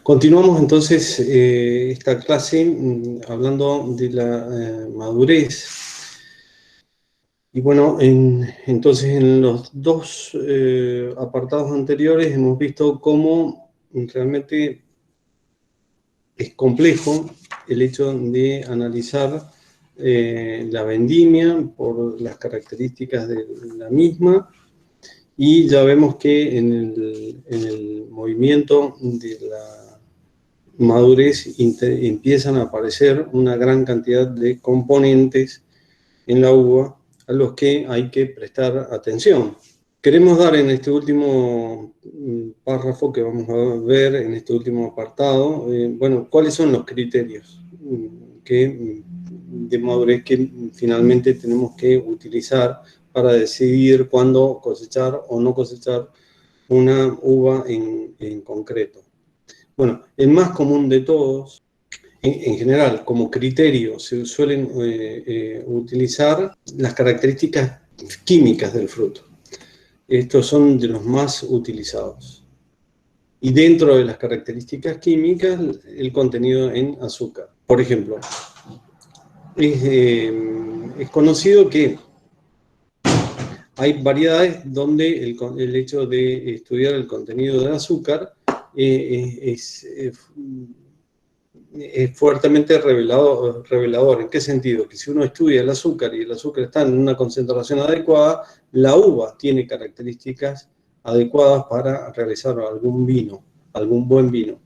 Continuamos entonces esta clase hablando de la madurez. Y bueno, entonces en los dos apartados anteriores hemos visto cómo realmente es complejo el hecho de analizar la vendimia por las características de la misma. Y ya vemos que en el movimiento de la madurez empiezan a aparecer una gran cantidad de componentes en la uva a los que hay que prestar atención. Queremos dar en este último párrafo que vamos a ver, en este último apartado, bueno, cuáles son los criterios de madurez que finalmente tenemos que utilizar para decidir cuándo cosechar o no cosechar una uva en concreto. Bueno, el más común de todos, en general, como criterio, se suelen utilizar las características químicas del fruto. Estos son de los más utilizados. Y dentro de las características químicas, el contenido en azúcar. Por ejemplo, es conocido que hay variedades donde el hecho de estudiar el contenido de azúcar es fuertemente revelador. ¿En qué sentido? Que si uno estudia el azúcar y el azúcar está en una concentración adecuada, la uva tiene características adecuadas para realizar algún vino, algún buen vino.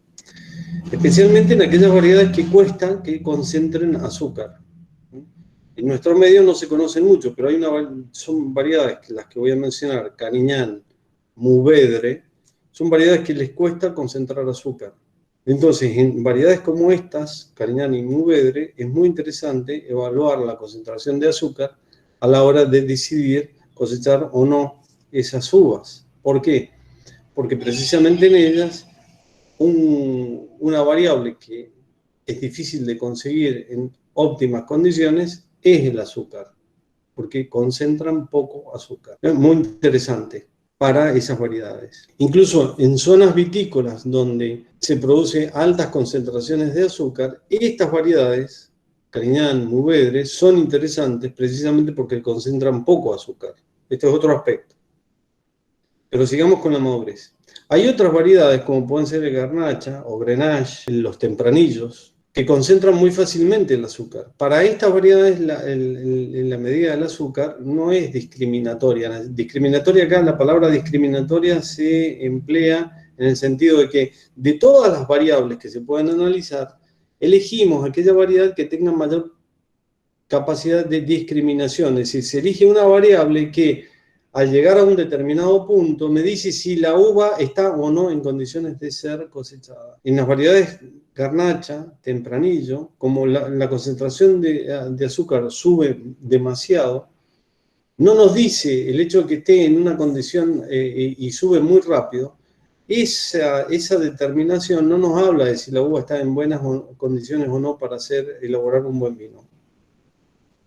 Especialmente en aquellas variedades que cuesta que concentren azúcar. En nuestro medio no se conocen mucho, pero son variedades, las que voy a mencionar, Cariñán, Mourvèdre, son variedades que les cuesta concentrar azúcar. Entonces, en variedades como estas, Cariñán y Mourvèdre, es muy interesante evaluar la concentración de azúcar a la hora de decidir cosechar o no esas uvas. ¿Por qué? Porque precisamente en ellas una variable que es difícil de conseguir en óptimas condiciones es el azúcar, porque concentran poco azúcar. Es muy interesante para esas variedades. Incluso en zonas vitícolas donde se produce altas concentraciones de azúcar, estas variedades, Cariñán, Mourvèdre, son interesantes precisamente porque concentran poco azúcar. Este es otro aspecto. Pero sigamos con la madurez. Hay otras variedades, como pueden ser el Garnacha o Grenache, los tempranillos, que concentran muy fácilmente el azúcar. Para estas variedades, la medida del azúcar no es discriminatoria. Discriminatoria acá, la palabra discriminatoria se emplea en el sentido de que de todas las variables que se pueden analizar, elegimos aquella variedad que tenga mayor capacidad de discriminación. Es decir, se elige una variable que al llegar a un determinado punto me dice si la uva está o no en condiciones de ser cosechada. En las variedades Garnacha, Tempranillo, como la concentración de azúcar sube demasiado, no nos dice el hecho de que esté en una condición y sube muy rápido, esa determinación no nos habla de si la uva está en buenas condiciones o no para elaborar un buen vino.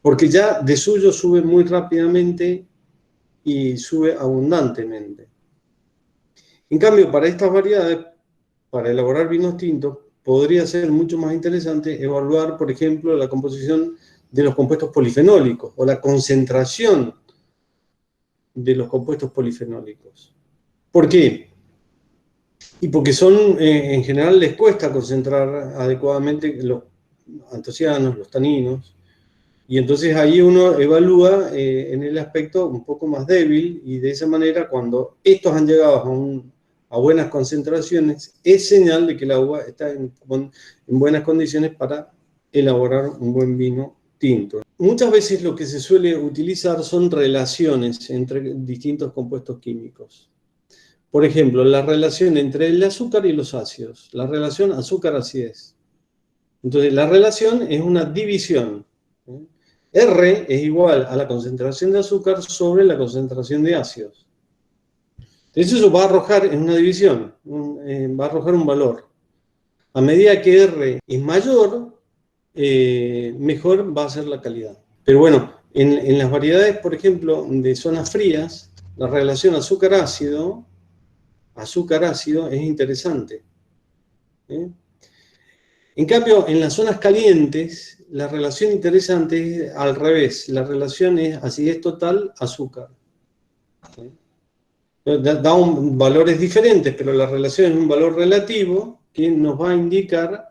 Porque ya de suyo sube muy rápidamente y sube abundantemente. En cambio, para estas variedades, para elaborar vinos tintos, podría ser mucho más interesante evaluar, por ejemplo, la composición de los compuestos polifenólicos o la concentración de los compuestos polifenólicos. ¿Por qué? Y porque en general les cuesta concentrar adecuadamente los antocianos, los taninos, y entonces ahí uno evalúa en el aspecto un poco más débil, y de esa manera cuando estos han llegado a buenas concentraciones, es señal de que la uva está en buenas condiciones para elaborar un buen vino tinto. Muchas veces lo que se suele utilizar son relaciones entre distintos compuestos químicos. Por ejemplo, la relación entre el azúcar y los ácidos, la relación azúcar-acidez. Entonces, la relación es una división. R es igual a la concentración de azúcar sobre la concentración de ácidos. Entonces eso va a arrojar en una división, va a arrojar un valor. A medida que R es mayor, mejor va a ser la calidad. Pero bueno, en las variedades, por ejemplo, de zonas frías, la relación azúcar-ácido es interesante. ¿sí? En cambio, en las zonas calientes, la relación interesante es al revés. La relación es acidez total, azúcar. ¿Sí? Da valores diferentes, pero la relación es un valor relativo que nos va a indicar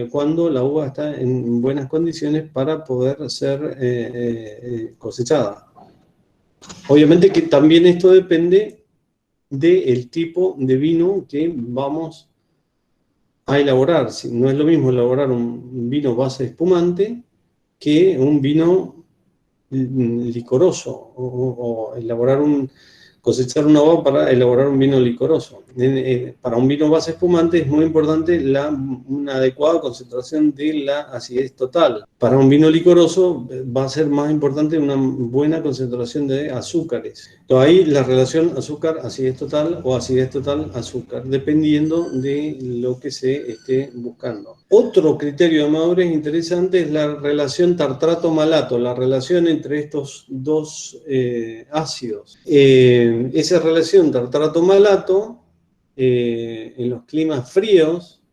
cuando la uva está en buenas condiciones para poder ser cosechada. Obviamente que también esto depende del tipo de vino que vamos a elaborar. No es lo mismo elaborar un vino base espumante que un vino licoroso, o elaborar cosechar una uva para elaborar un vino licoroso. Para un vino base espumante es muy importante una adecuada concentración de la acidez total. Para un vino licoroso va a ser más importante una buena concentración de azúcares. Entonces ahí la relación azúcar-acidez total o acidez total-azúcar, dependiendo de lo que se esté buscando. Otro criterio de madurez interesante es la relación tartrato-malato, la relación entre estos dos ácidos. Esa relación tartrato-malato, en los climas fríos,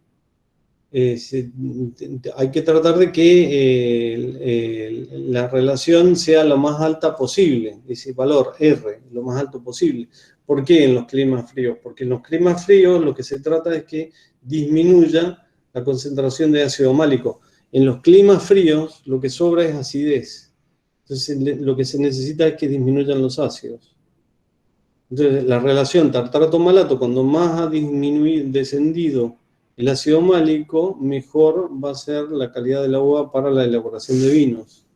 hay que tratar de que la relación sea lo más alta posible, ese valor R, lo más alto posible. ¿Por qué en los climas fríos? Porque en los climas fríos lo que se trata es que disminuya la concentración de ácido málico. En los climas fríos lo que sobra es acidez. Entonces lo que se necesita es que disminuyan los ácidos. Entonces la relación tartrato-malato, cuando más ha descendido el ácido málico, mejor va a ser la calidad de la uva para la elaboración de vinos.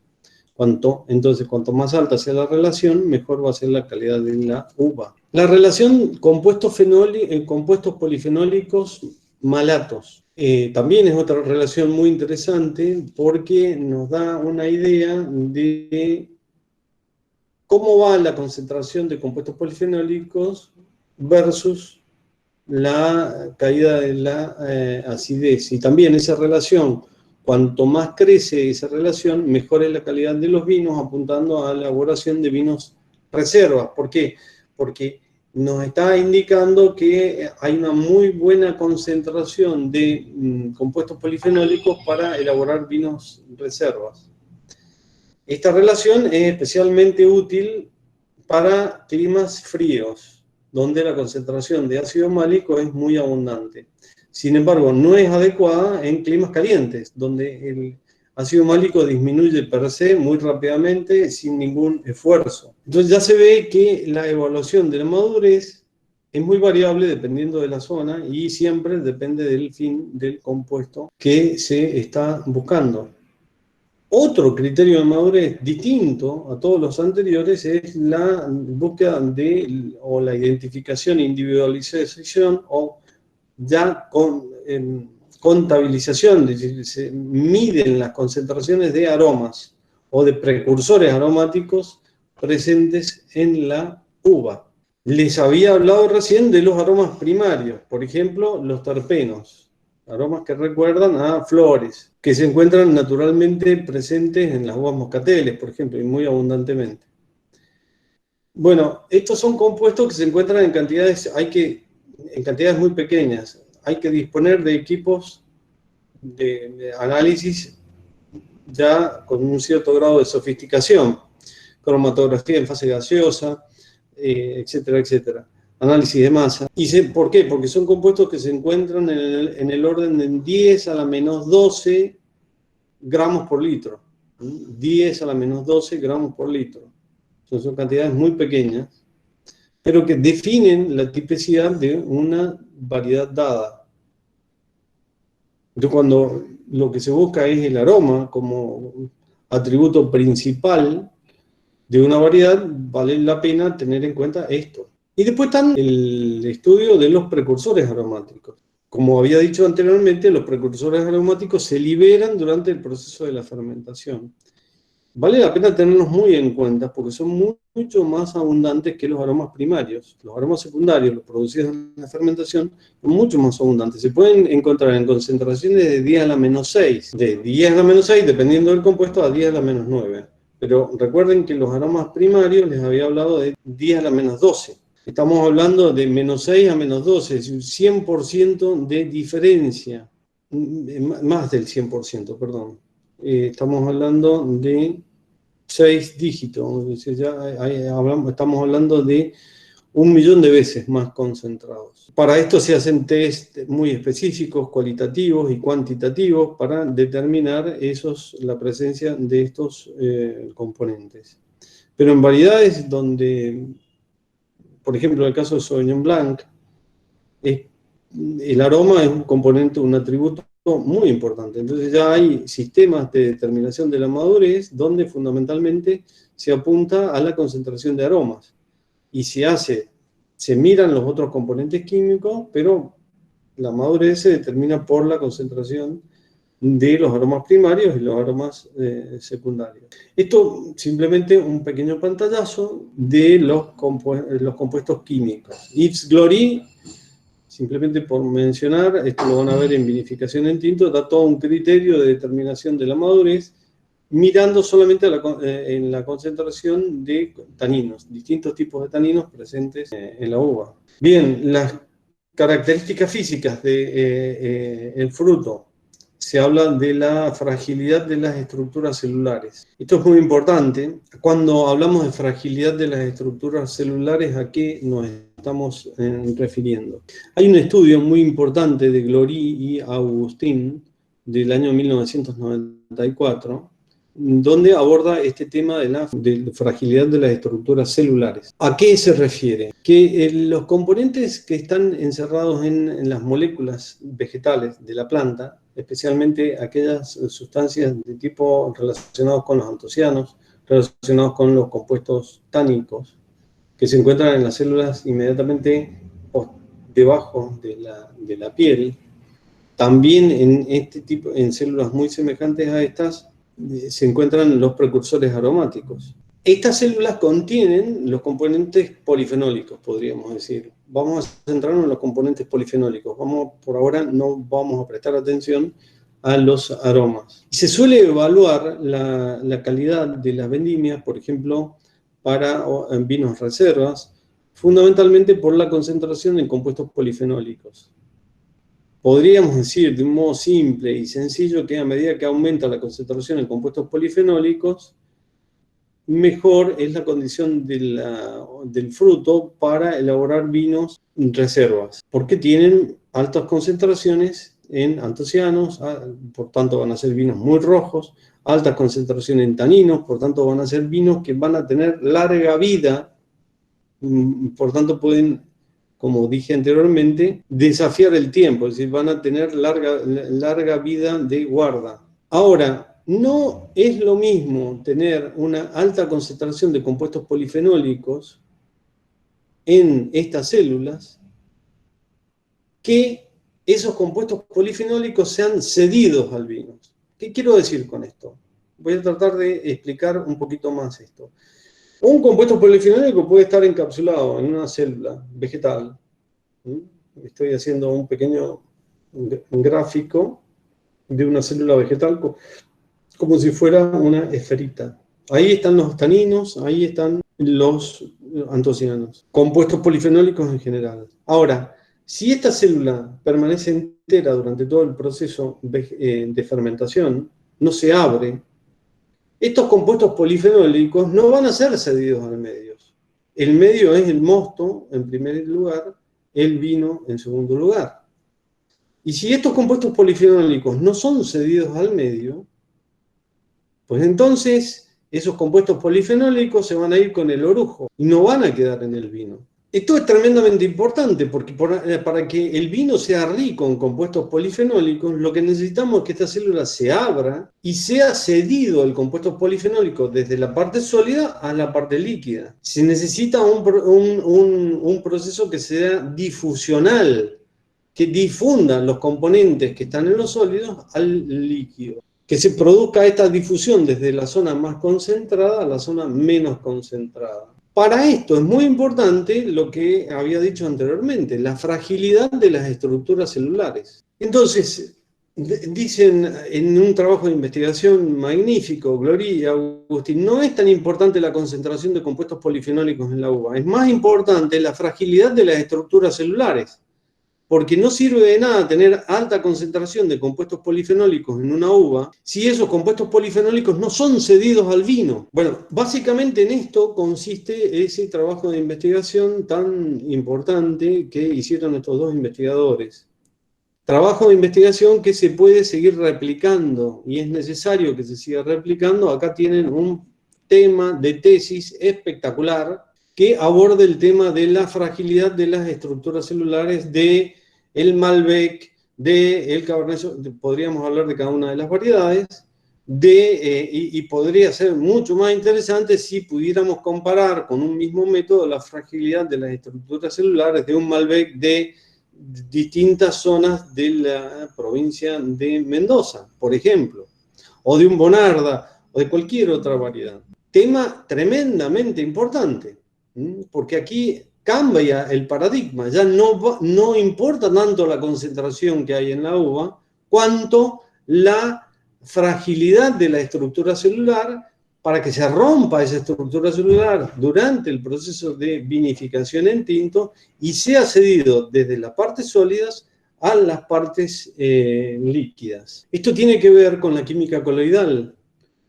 Entonces, cuanto más alta sea la relación, mejor va a ser la calidad de la uva. La relación compuestos polifenólicos malatos. También es otra relación muy interesante porque nos da una idea de cómo va la concentración de compuestos polifenólicos versus la caída de la acidez. Y también esa relación, cuanto más crece esa relación, mejor es la calidad de los vinos, apuntando a la elaboración de vinos reservas. ¿Por qué? Porque nos está indicando que hay una muy buena concentración de compuestos polifenólicos para elaborar vinos reservas. Esta relación es especialmente útil para climas fríos, donde la concentración de ácido málico es muy abundante. Sin embargo, no es adecuada en climas calientes, donde el ácido málico disminuye per se muy rápidamente sin ningún esfuerzo. Entonces ya se ve que la evaluación de la madurez es muy variable dependiendo de la zona y siempre depende del fin del compuesto que se está buscando. Otro criterio de madurez distinto a todos los anteriores es la búsqueda o la identificación, individualización o ya contabilización, es decir, se miden las concentraciones de aromas o de precursores aromáticos presentes en la uva. Les había hablado recién de los aromas primarios, por ejemplo, los terpenos, aromas que recuerdan a flores, que se encuentran naturalmente presentes en las uvas moscateles, por ejemplo, y muy abundantemente. Bueno, estos son compuestos que se encuentran en cantidades muy pequeñas. Hay que disponer de equipos de análisis ya con un cierto grado de sofisticación, cromatografía en fase gaseosa, etcétera, etcétera. Análisis de masa. ¿Por qué? Porque son compuestos que se encuentran en el orden de 10 a la menos 12 gramos por litro. 10 a la menos 12 gramos por litro. Son cantidades muy pequeñas, pero que definen la tipicidad de una variedad dada. Entonces, cuando lo que se busca es el aroma como atributo principal de una variedad, vale la pena tener en cuenta esto. Y después están el estudio de los precursores aromáticos. Como había dicho anteriormente, los precursores aromáticos se liberan durante el proceso de la fermentación. Vale la pena tenerlos muy en cuenta porque son mucho más abundantes que los aromas primarios. Los aromas secundarios, los producidos en la fermentación, son mucho más abundantes. Se pueden encontrar en concentraciones de 10 a la menos 6. De 10 a la menos 6, dependiendo del compuesto, a 10 a la menos 9. Pero recuerden que los aromas primarios les había hablado de 10 a la menos 12. Estamos hablando de -6 a -12, es un 100% de diferencia, más del 100%, perdón. Estamos hablando de 6 dígitos, es decir, estamos hablando de 1.000.000 de veces más concentrados. Para esto se hacen test muy específicos, cualitativos y cuantitativos para determinar la presencia de estos componentes. Pero en variedades donde, por ejemplo, en el caso de Sauvignon Blanc, el aroma es un componente, un atributo muy importante. Entonces ya hay sistemas de determinación de la madurez donde fundamentalmente se apunta a la concentración de aromas. Y se miran los otros componentes químicos, pero la madurez se determina por la concentración de los aromas primarios y los aromas secundarios. Esto simplemente un pequeño pantallazo de los compuestos químicos. Yves Glory, simplemente por mencionar, esto lo van a ver en vinificación en tinto, da todo un criterio de determinación de la madurez, mirando solamente en la concentración de taninos, distintos tipos de taninos presentes en la uva. Bien, las características físicas del fruto. Se habla de la fragilidad de las estructuras celulares. Esto es muy importante. Cuando hablamos de fragilidad de las estructuras celulares, ¿a qué nos estamos refiriendo? Hay un estudio muy importante de Glory y Augustin del año 1994, donde aborda este tema de la fragilidad de las estructuras celulares. ¿A qué se refiere? Que los componentes que están encerrados en las moléculas vegetales de la planta, especialmente aquellas sustancias de tipo relacionados con los antocianos, relacionados con los compuestos tánicos, que se encuentran en las células inmediatamente debajo de la piel, también en células muy semejantes a estas, se encuentran los precursores aromáticos. Estas células contienen los componentes polifenólicos, podríamos decir. Vamos a centrarnos en los componentes polifenólicos. Por ahora no vamos a prestar atención a los aromas. Se suele evaluar la calidad de las vendimias, por ejemplo, para vinos reservas, fundamentalmente por la concentración en compuestos polifenólicos. Podríamos decir de un modo simple y sencillo que a medida que aumenta la concentración en compuestos polifenólicos, mejor es la condición del fruto para elaborar vinos reservas, porque tienen altas concentraciones en antocianos, por tanto van a ser vinos muy rojos, altas concentraciones en taninos, por tanto van a ser vinos que van a tener larga vida, por tanto pueden, como dije anteriormente, desafiar el tiempo, es decir, van a tener larga vida de guarda. Ahora, no es lo mismo tener una alta concentración de compuestos polifenólicos en estas células que esos compuestos polifenólicos sean cedidos al vino. ¿Qué quiero decir con esto? Voy a tratar de explicar un poquito más esto. Un compuesto polifenólico puede estar encapsulado en una célula vegetal. Estoy haciendo un pequeño gráfico de una célula vegetal como si fuera una esferita. Ahí están los taninos, ahí están los antocianos, compuestos polifenólicos en general. Ahora, si esta célula permanece entera durante todo el proceso de fermentación, no se abre, estos compuestos polifenólicos no van a ser cedidos al medio. El medio es el mosto, en primer lugar, el vino en segundo lugar. Y si estos compuestos polifenólicos no son cedidos al medio, pues entonces esos compuestos polifenólicos se van a ir con el orujo y no van a quedar en el vino. Esto es tremendamente importante porque para que el vino sea rico en compuestos polifenólicos, lo que necesitamos es que esta célula se abra y sea cedido el compuesto polifenólico desde la parte sólida a la parte líquida. Se necesita un proceso que sea difusional, que difunda los componentes que están en los sólidos al líquido. Que se produzca esta difusión desde la zona más concentrada a la zona menos concentrada. Para esto es muy importante lo que había dicho anteriormente, la fragilidad de las estructuras celulares. Entonces, Dicen en un trabajo de investigación magnífico, Gloria y Agustín, no es tan importante la concentración de compuestos polifenólicos en la uva, es más importante la fragilidad de las estructuras celulares, porque no sirve de nada tener alta concentración de compuestos polifenólicos en una uva si esos compuestos polifenólicos no son cedidos al vino. Bueno, básicamente en esto consiste ese trabajo de investigación tan importante que hicieron estos dos investigadores. Trabajo de investigación que se puede seguir replicando y es necesario que se siga replicando. Acá tienen un tema de tesis espectacular que aborda el tema de la fragilidad de las estructuras celulares de el Malbec, de el Cabernet Sauvignon. Podríamos hablar de cada una de las variedades, y podría ser mucho más interesante si pudiéramos comparar con un mismo método la fragilidad de las estructuras celulares de un Malbec de distintas zonas de la provincia de Mendoza, por ejemplo, o de un Bonarda, o de cualquier otra variedad. Tema tremendamente importante, porque aquí cambia el paradigma, ya no importa tanto la concentración que hay en la uva, cuanto la fragilidad de la estructura celular para que se rompa esa estructura celular durante el proceso de vinificación en tinto y sea cedido desde las partes sólidas a las partes líquidas. Esto tiene que ver con la química coloidal,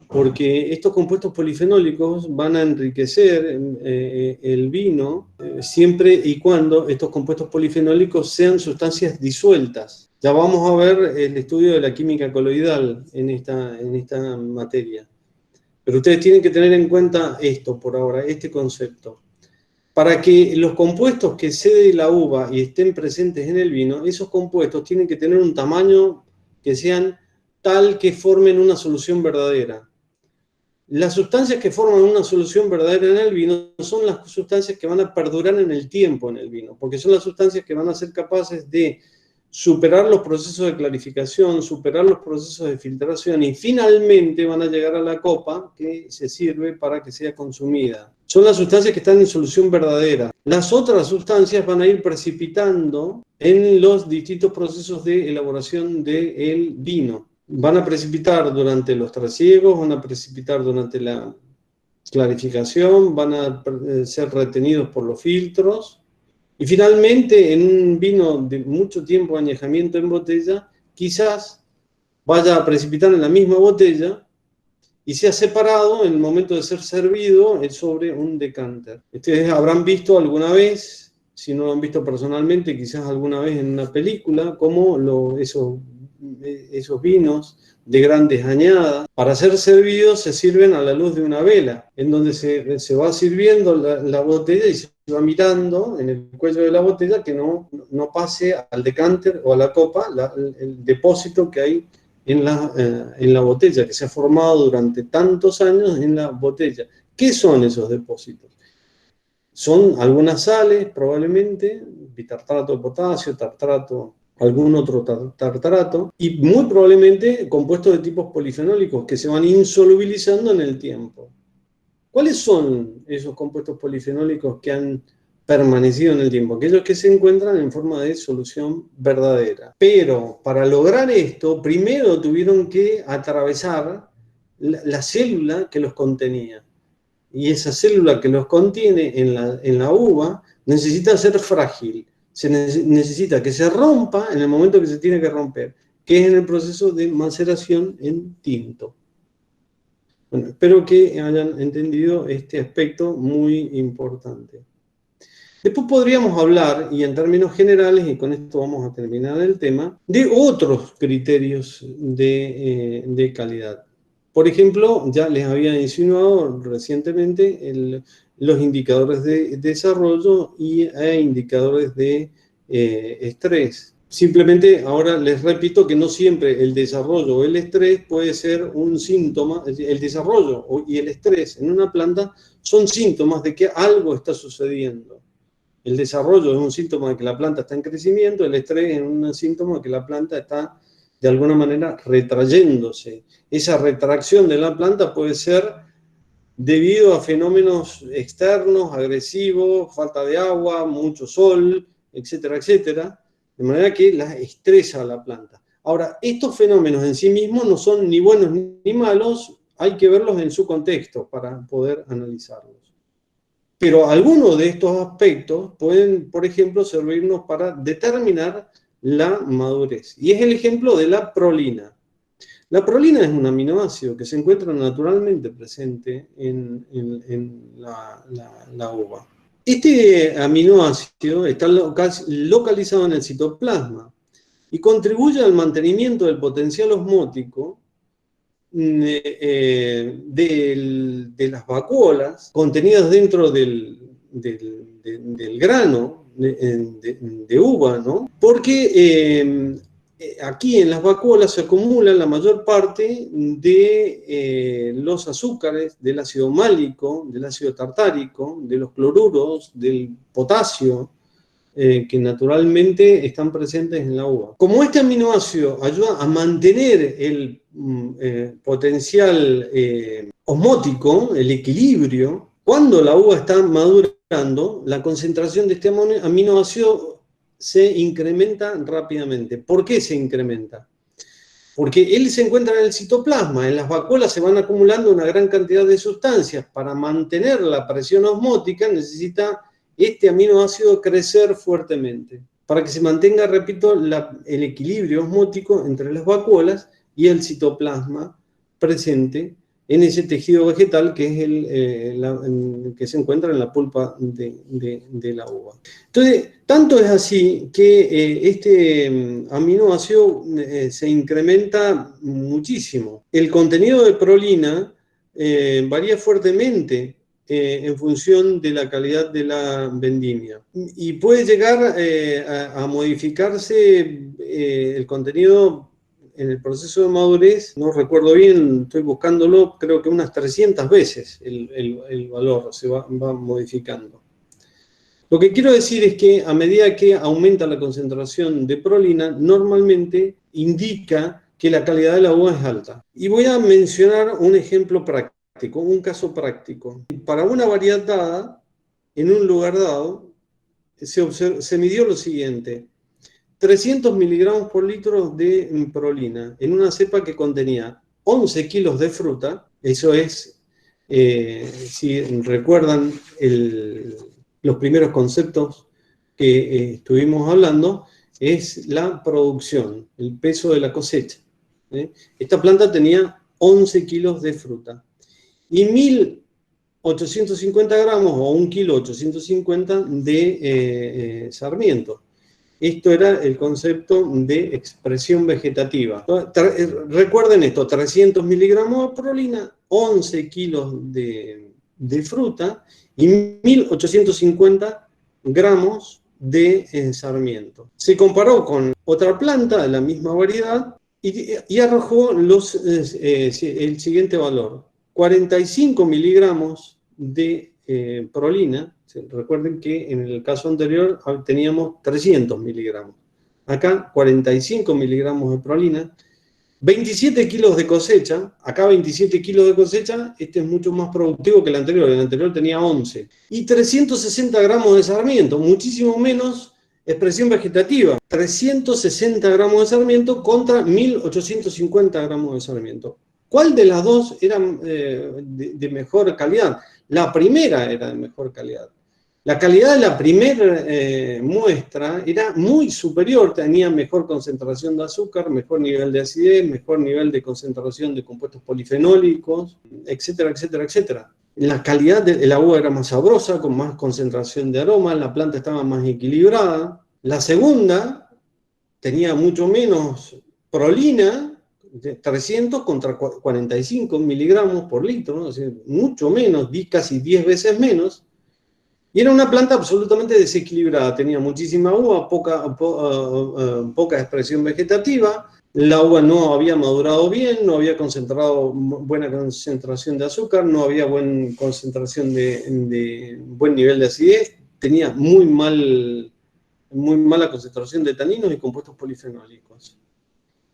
porque estos compuestos polifenólicos van a enriquecer el vino siempre y cuando estos compuestos polifenólicos sean sustancias disueltas. Ya vamos a ver el estudio de la química coloidal en esta materia. Pero ustedes tienen que tener en cuenta esto por ahora, este concepto. Para que los compuestos que cede la uva y estén presentes en el vino, esos compuestos tienen que tener un tamaño que sean tal que formen una solución verdadera. Las sustancias que forman una solución verdadera en el vino son las sustancias que van a perdurar en el tiempo en el vino, porque son las sustancias que van a ser capaces de superar los procesos de clarificación, superar los procesos de filtración y finalmente van a llegar a la copa que se sirve para que sea consumida. Son las sustancias que están en solución verdadera. Las otras sustancias van a ir precipitando en los distintos procesos de elaboración del vino. Van a precipitar durante los trasiegos, van a precipitar durante la clarificación, van a ser retenidos por los filtros. Y finalmente, en un vino de mucho tiempo de añejamiento en botella, quizás vaya a precipitar en la misma botella y sea separado en el momento de ser servido sobre un decanter. Ustedes habrán visto alguna vez, si no lo han visto personalmente, quizás alguna vez en una película, cómo esos vinos de grandes añadas, para ser servidos se sirven a la luz de una vela, en donde se va sirviendo la botella y se va mirando en el cuello de la botella que no pase al decanter o a la copa el depósito que hay en la botella, que se ha formado durante tantos años en la botella. ¿Qué son esos depósitos? Son algunas sales, probablemente, bitartrato de potasio, tartrato, algún otro tartarato, y muy probablemente compuestos de tipos polifenólicos que se van insolubilizando en el tiempo. ¿Cuáles son esos compuestos polifenólicos que han permanecido en el tiempo? Aquellos que se encuentran en forma de solución verdadera. Pero para lograr esto, primero tuvieron que atravesar la célula que los contenía. Y esa célula que los contiene en la uva necesita ser frágil. Se necesita que se rompa en el momento que se tiene que romper, que es en el proceso de maceración en tinto. Bueno, espero que hayan entendido este aspecto muy importante. Después podríamos hablar, y en términos generales, y con esto vamos a terminar el tema, de otros criterios de calidad. Por ejemplo, ya les había insinuado recientemente los indicadores de desarrollo e indicadores de estrés. Simplemente ahora les repito que no siempre el desarrollo o el estrés puede ser un síntoma. El desarrollo y el estrés en una planta son síntomas de que algo está sucediendo. El desarrollo es un síntoma de que la planta está en crecimiento, el estrés es un síntoma de que la planta está de alguna manera retrayéndose. Esa retracción de la planta puede ser debido a fenómenos externos, agresivos, falta de agua, mucho sol, etcétera, etcétera, de manera que la estresa a la planta. Ahora, estos fenómenos en sí mismos no son ni buenos ni malos, hay que verlos en su contexto para poder analizarlos. Pero algunos de estos aspectos pueden, por ejemplo, servirnos para determinar la madurez. Y es el ejemplo de la prolina. La prolina es un aminoácido que se encuentra naturalmente presente en la uva. Este aminoácido está localizado en el citoplasma y contribuye al mantenimiento del potencial osmótico de las vacuolas contenidas dentro del grano de uva, ¿no? Porque aquí en las vacuolas se acumula la mayor parte de los azúcares, del ácido málico, del ácido tartárico, de los cloruros, del potasio, que naturalmente están presentes en la uva. Como este aminoácido ayuda a mantener el potencial osmótico, el equilibrio, cuando la uva está madurando, la concentración de este aminoácido se incrementa rápidamente. ¿Por qué se incrementa? Porque él se encuentra en el citoplasma, en las vacuolas se van acumulando una gran cantidad de sustancias. Para mantener la presión osmótica necesita este aminoácido crecer fuertemente, para que se mantenga, repito, el equilibrio osmótico entre las vacuolas y el citoplasma presente en ese tejido vegetal que es el que se encuentra en la pulpa de la uva. Entonces, tanto es así que este aminoácido se incrementa muchísimo. El contenido de prolina varía fuertemente en función de la calidad de la vendimia. Y puede llegar a modificarse el contenido en el proceso de madurez, no recuerdo bien, estoy buscándolo, creo que unas 300 veces el valor se va modificando. Lo que quiero decir es que a medida que aumenta la concentración de prolina, normalmente indica que la calidad de la uva es alta. Y voy a mencionar un ejemplo práctico, un caso práctico. Para una variedad dada, en un lugar dado, se midió lo siguiente: 300 miligramos por litro de prolina en una cepa que contenía 11 kilos de fruta. Eso es, si recuerdan los primeros conceptos que estuvimos hablando, es la producción, el peso de la cosecha. Esta planta tenía 11 kilos de fruta y 1.850 gramos o 1 kilo 850 de sarmiento. Esto era el concepto de expresión vegetativa. Recuerden esto: 300 miligramos de prolina, 11 kilos de fruta y 1.850 gramos de sarmiento. Se comparó con otra planta de la misma variedad y arrojó el siguiente valor: 45 miligramos de prolina. Recuerden que en el caso anterior teníamos 300 miligramos. Acá 45 miligramos de prolina, 27 kilos de cosecha. Acá 27 kilos de cosecha, este es mucho más productivo que el anterior tenía 11. Y 360 gramos de sarmiento, muchísimo menos expresión vegetativa. 360 gramos de sarmiento contra 1.850 gramos de sarmiento. ¿Cuál de las dos era de mejor calidad? La primera era de mejor calidad. La calidad de la primera muestra era muy superior, tenía mejor concentración de azúcar, mejor nivel de acidez, mejor nivel de concentración de compuestos polifenólicos, etcétera, etcétera, etcétera. La calidad de la uva era más sabrosa, con más concentración de aroma, la planta estaba más equilibrada. La segunda tenía mucho menos prolina, 300 contra 45 miligramos por litro, ¿no? Es decir, mucho menos, casi 10 veces menos. Y era una planta absolutamente desequilibrada, tenía muchísima uva, poca expresión vegetativa, la uva no había madurado bien, no había buena concentración de azúcar, no había buena concentración de buen nivel de acidez, tenía muy mala concentración de taninos y compuestos polifenólicos.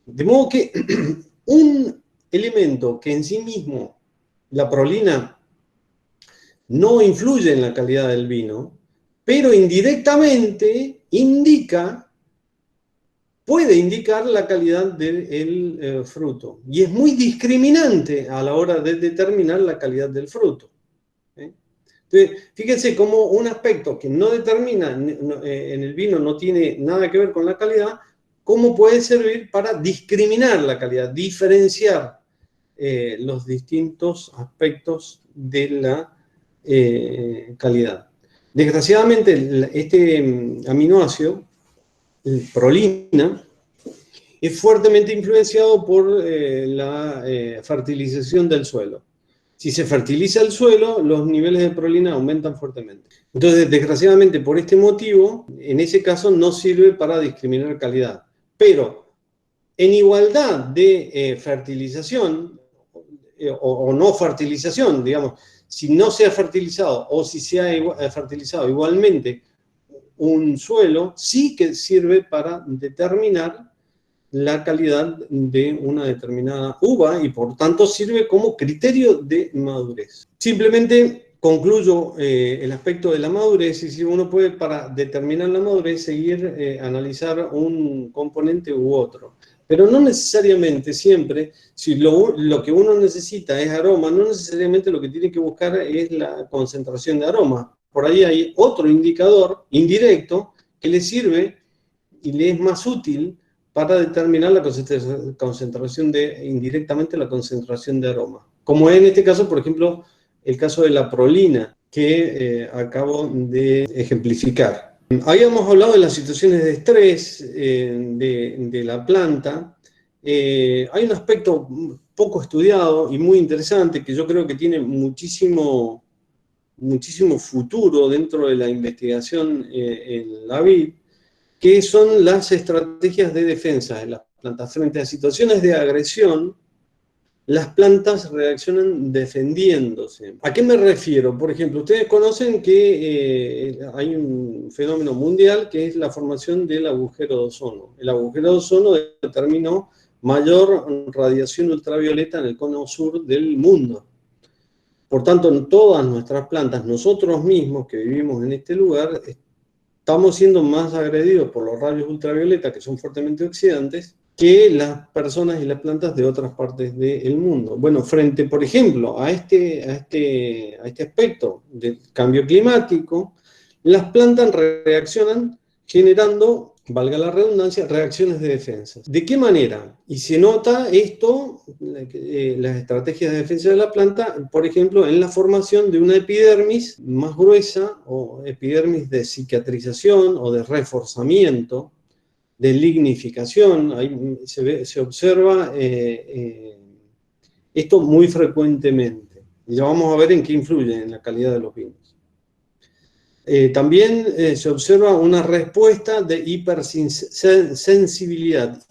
De modo que un elemento que en sí mismo, la prolina, no influye en la calidad del vino, pero indirectamente indica puede indicar la calidad del fruto. Y es muy discriminante a la hora de determinar la calidad del fruto. Entonces, fíjense cómo un aspecto que no determina en el vino, no tiene nada que ver con la calidad, cómo puede servir para discriminar la calidad, diferenciar los distintos aspectos de la calidad. Desgraciadamente, este aminoácido, el prolina, es fuertemente influenciado por la fertilización del suelo. Si se fertiliza el suelo, los niveles de prolina aumentan fuertemente. Entonces, desgraciadamente, por este motivo, en ese caso no sirve para discriminar calidad. Pero en igualdad de fertilización o no fertilización, digamos, si no se ha fertilizado o si se ha fertilizado igualmente un suelo, sí que sirve para determinar la calidad de una determinada uva y por tanto sirve como criterio de madurez. Simplemente concluyo el aspecto de la madurez, y si uno puede para determinar la madurez seguir analizar un componente u otro. Pero no necesariamente siempre, si lo que uno necesita es aroma, no necesariamente lo que tiene que buscar es la concentración de aroma. Por ahí hay otro indicador indirecto que le sirve y le es más útil para determinar la concentración indirectamente la concentración de aroma. Como en este caso, por ejemplo, el caso de la prolina, que acabo de ejemplificar. Habíamos hablado de las situaciones de estrés de la planta. Hay un aspecto poco estudiado y muy interesante que yo creo que tiene muchísimo futuro dentro de la investigación en la vid, que son las estrategias de defensa de las plantas. Frente a situaciones de agresión, las plantas reaccionan defendiéndose. ¿A qué me refiero? Por ejemplo, ustedes conocen que hay un fenómeno mundial que es la formación del agujero de ozono. El agujero de ozono determinó mayor radiación ultravioleta en el cono sur del mundo. Por tanto, en todas nuestras plantas, nosotros mismos que vivimos en este lugar, estamos siendo más agredidos por los rayos ultravioleta, que son fuertemente oxidantes, que las personas y las plantas de otras partes del mundo. Bueno, frente, por ejemplo, a este aspecto del cambio climático, las plantas reaccionan generando, valga la redundancia, reacciones de defensa. ¿De qué manera? Y se nota esto, las estrategias de defensa de la planta, por ejemplo, en la formación de una epidermis más gruesa o epidermis de cicatrización o de reforzamiento, de lignificación. Ahí se observa esto muy frecuentemente. Y ya vamos a ver en qué influye en la calidad de los vinos. También se observa una respuesta de hipersensibilidad,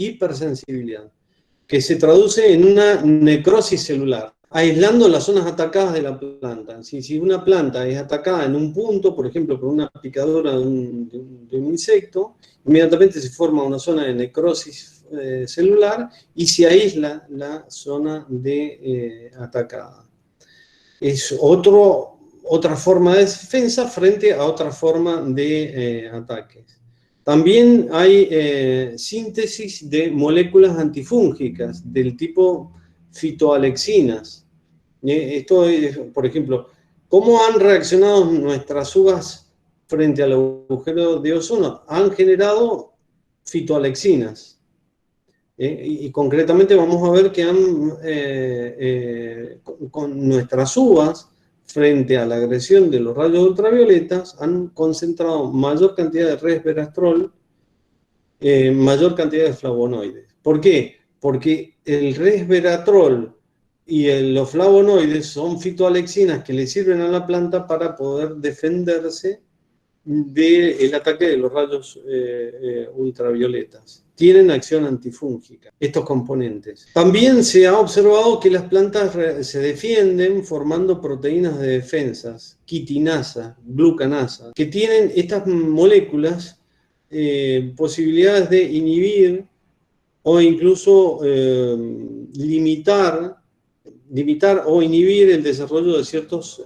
que se traduce en una necrosis celular, aislando las zonas atacadas de la planta. Si una planta es atacada en un punto, por ejemplo, por una picadura de un insecto, inmediatamente se forma una zona de necrosis celular y se aísla la zona atacada. Es otra forma de defensa frente a otra forma de ataques. También hay síntesis de moléculas antifúngicas del tipo fitoalexinas. Esto es, por ejemplo, ¿cómo han reaccionado nuestras uvas frente al agujero de ozono? Han generado fitoalexinas. Y concretamente vamos a ver que con nuestras uvas, frente a la agresión de los rayos ultravioletas, han concentrado mayor cantidad de resveratrol, mayor cantidad de flavonoides. ¿Por qué? Porque el resveratrol y los flavonoides son fitoalexinas que le sirven a la planta para poder defenderse del ataque de los rayos ultravioletas. Tienen acción antifúngica, estos componentes. También se ha observado que las plantas se defienden formando proteínas de defensas, quitinasa, glucanasa, que tienen estas moléculas posibilidades de inhibir o incluso limitar o inhibir el desarrollo de ciertos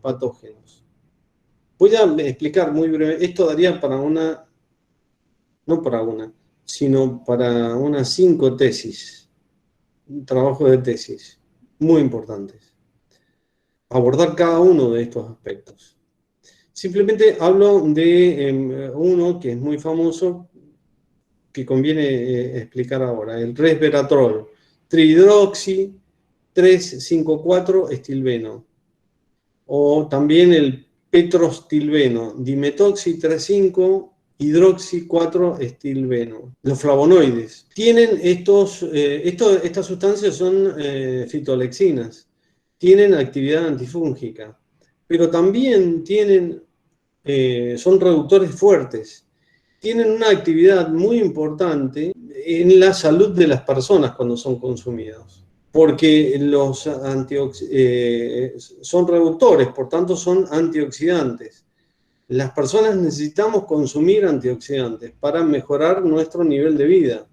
patógenos. Voy a explicar muy breve, esto daría para no para una, sino para unas 5 tesis, trabajos de tesis, muy importantes. Abordar cada uno de estos aspectos. Simplemente hablo de uno que es muy famoso, que conviene explicar ahora, el resveratrol, trihidroxi 3,5,4-estilbeno, o también el petrostilbeno, dimetoxi 3,5-hidroxi 4-estilbeno. Los flavonoides tienen estas sustancias son fitolexinas, tienen actividad antifúngica, pero también son reductores fuertes. Tienen una actividad muy importante en la salud de las personas cuando son consumidos, porque son reductores, por tanto son antioxidantes. Las personas necesitamos consumir antioxidantes para mejorar nuestro nivel de vida,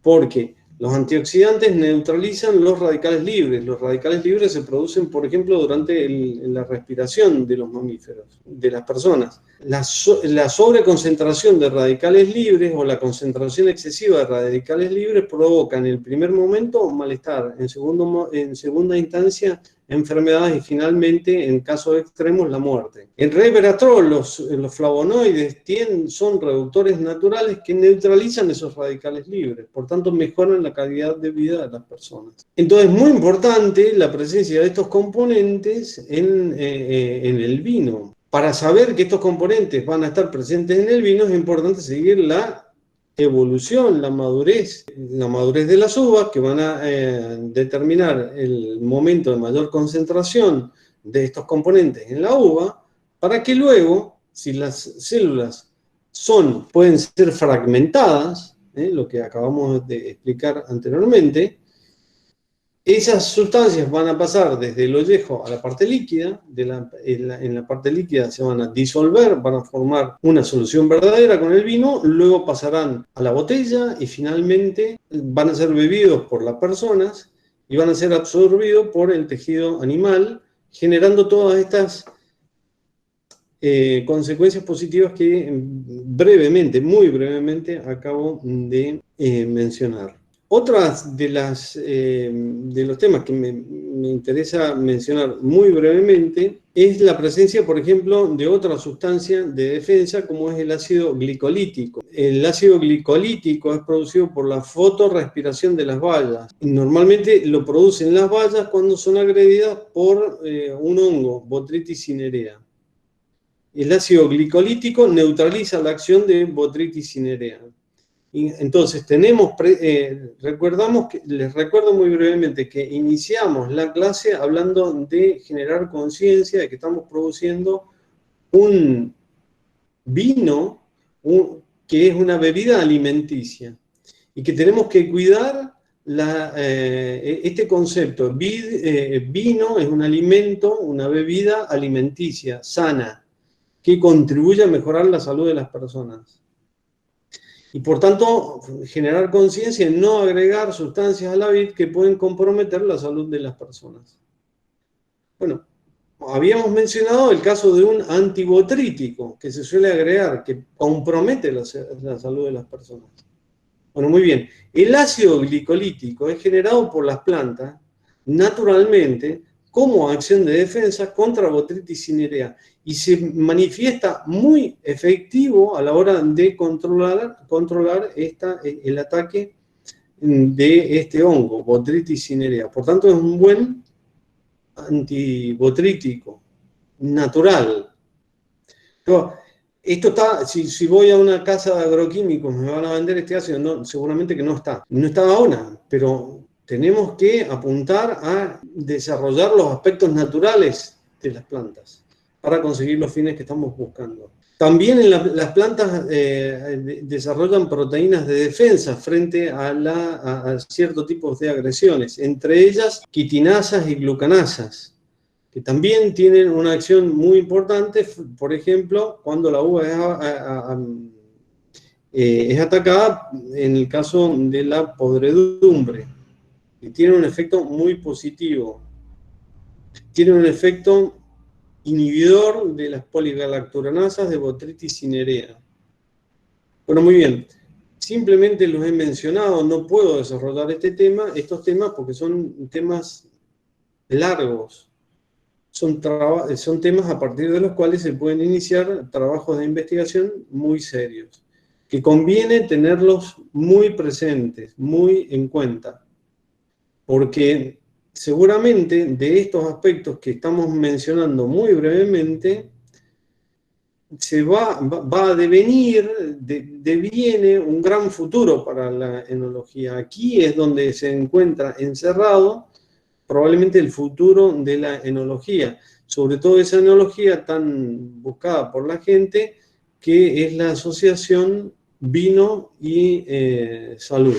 porque los antioxidantes neutralizan los radicales libres. Los radicales libres se producen, por ejemplo, durante la respiración de los mamíferos, de las personas. La sobreconcentración de radicales libres o la concentración excesiva de radicales libres provoca en el primer momento malestar, en segunda instancia enfermedades y finalmente, en casos extremos, la muerte. En resveratrol, los flavonoides son reductores naturales que neutralizan esos radicales libres, por tanto mejoran la calidad de vida de las personas. Entonces, muy importante la presencia de estos componentes en el vino. Para saber que estos componentes van a estar presentes en el vino es importante seguir la evolución, la madurez de las uvas, que van a determinar el momento de mayor concentración de estos componentes en la uva, para que luego, si las células pueden ser fragmentadas, lo que acabamos de explicar anteriormente, esas sustancias van a pasar desde el ollejo a la parte líquida, en la parte líquida se van a disolver, van a formar una solución verdadera con el vino, luego pasarán a la botella y finalmente van a ser bebidos por las personas y van a ser absorbidos por el tejido animal, generando todas estas consecuencias positivas que muy brevemente acabo de mencionar. Otras de los temas que me interesa mencionar muy brevemente es la presencia, por ejemplo, de otra sustancia de defensa como es el ácido glicolítico. El ácido glicolítico es producido por la fotorrespiración de las bayas. Normalmente lo producen las bayas cuando son agredidas por un hongo, Botrytis cinerea. El ácido glicolítico neutraliza la acción de Botrytis cinerea. Entonces, les recuerdo muy brevemente que iniciamos la clase hablando de generar conciencia de que estamos produciendo un vino que es una bebida alimenticia y que tenemos que cuidar este concepto. Vino es un alimento, una bebida alimenticia, sana, que contribuye a mejorar la salud de las personas. Y por tanto, generar conciencia en no agregar sustancias a la vid que pueden comprometer la salud de las personas. Bueno, habíamos mencionado el caso de un antibotrítico que se suele agregar, que compromete la salud de las personas. Bueno, muy bien. El ácido glicolítico es generado por las plantas naturalmente como acción de defensa contra Botrytis cinerea y se manifiesta muy efectivo a la hora de controlar el ataque de este hongo, Botrytis cinerea. Por tanto, es un buen antibotrítico natural. Pero esto está, si voy a una casa de agroquímicos, me van a vender este ácido, no, seguramente que no está. No está ahora, pero tenemos que apuntar a desarrollar los aspectos naturales de las plantas para conseguir los fines que estamos buscando. También las plantas desarrollan proteínas de defensa frente a ciertos tipos de agresiones, entre ellas quitinasas y glucanasas, que también tienen una acción muy importante, por ejemplo, cuando la uva es atacada en el caso de la podredumbre, que tiene un efecto muy positivo. Tiene un efecto inhibidor de las poligalacturanasas de Botrytis cinerea. Bueno, muy bien. simplemente los he mencionado, no puedo desarrollar estos temas porque son temas largos. Son temas a partir de los cuales se pueden iniciar trabajos de investigación muy serios, que conviene tenerlos muy presentes, muy en cuenta, porque seguramente de estos aspectos que estamos mencionando muy brevemente, va a deviene un gran futuro para la enología. Aquí es donde se encuentra encerrado probablemente el futuro de la enología, sobre todo esa enología tan buscada por la gente, que es la asociación vino y salud.